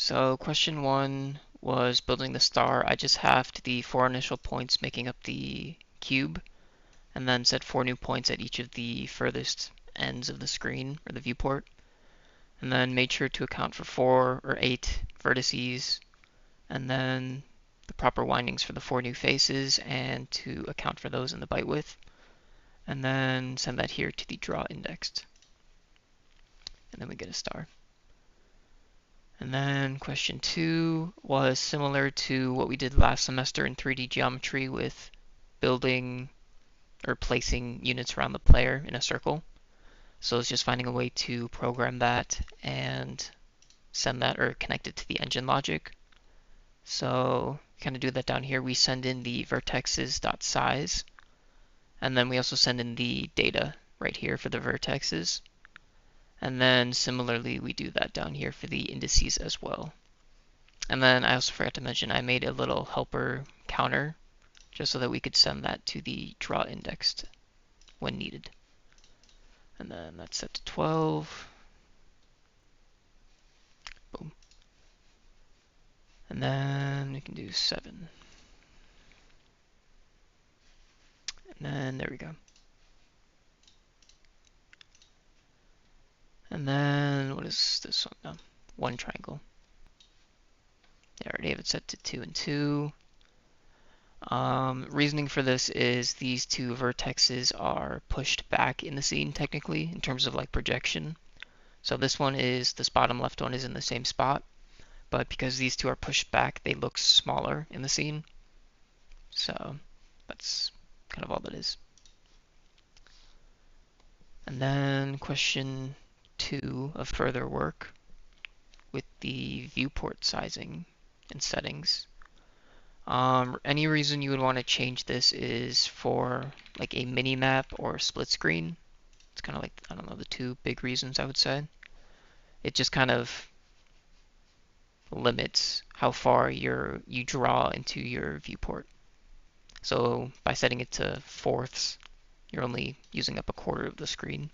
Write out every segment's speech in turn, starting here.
So question 1 was building the star. I just halved the 4 initial points making up the cube, and then set 4 new points at each of the furthest ends of the screen, or the viewport, and then made sure to account for 4 or 8 vertices, and then the proper windings for the 4 new faces, and to account for those in the byte width, and then send that here to the draw indexed. And then we get a star. And then question 2 was similar to what we did last semester in 3D geometry with building or placing units around the player in a circle. So it's just finding a way to program that and send that or connect it to the engine logic. So kind of do that down here. We send in the vertexes.size, and then we also send in the data right here for the vertexes. And then similarly, we do that down here for the indices as well. And then I also forgot to mention I made a little helper counter just so that we could send that to the draw indexed when needed. And then that's set to 12. Boom. And then we can do 7. And then there we go. And then what is this one? No, 1 triangle. Yeah, I already have it set to 2 and 2. Reasoning for this is these 2 vertexes are pushed back in the scene technically in terms of like projection. So this one is, this bottom left one is in the same spot, but because these 2 are pushed back, they look smaller in the scene. So that's kind of all that is. And then question 2 of further work with the viewport sizing and settings. Any reason you would want to change this is for like a mini map or split screen. It's kind of like, I don't know, the 2 big reasons I would say. It just kind of limits how far you draw into your viewport. So by setting it to fourths, you're only using up a quarter of the screen.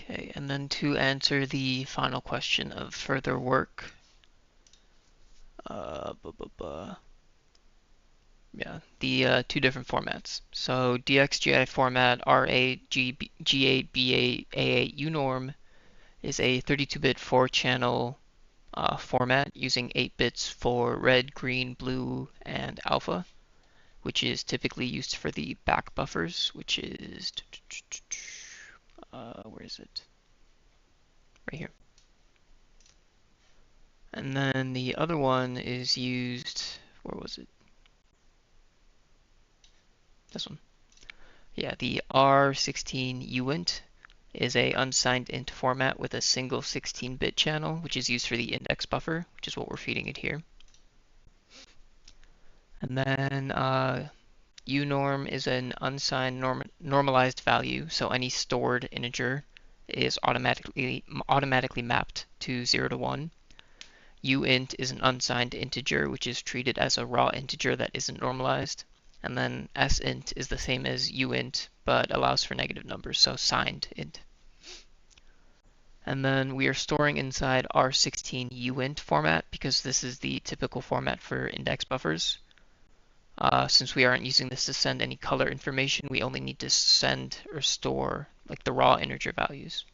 Okay, and then to answer the final question of further work, yeah, the 2 different formats. So DXGI format RAG8BAA8 UNorm is a 32-bit 4-channel format using 8 bits for red, green, blue, and alpha, which is typically used for the back buffers, which is, where is it? Right here. And then the other one is used, where was it? This one. Yeah, the R16 uint is a unsigned int format with a single 16-bit channel, which is used for the index buffer, which is what we're feeding it here. And then unorm is an unsigned normalized value, so any stored integer is automatically mapped to 0 to 1. Uint is an unsigned integer, which is treated as a raw integer that isn't normalized. And then sint is the same as uint, but allows for negative numbers, so signed int. And then we are storing inside R16 uint format because this is the typical format for index buffers. Since we aren't using this to send any color information, we only need to send or store like the raw integer values.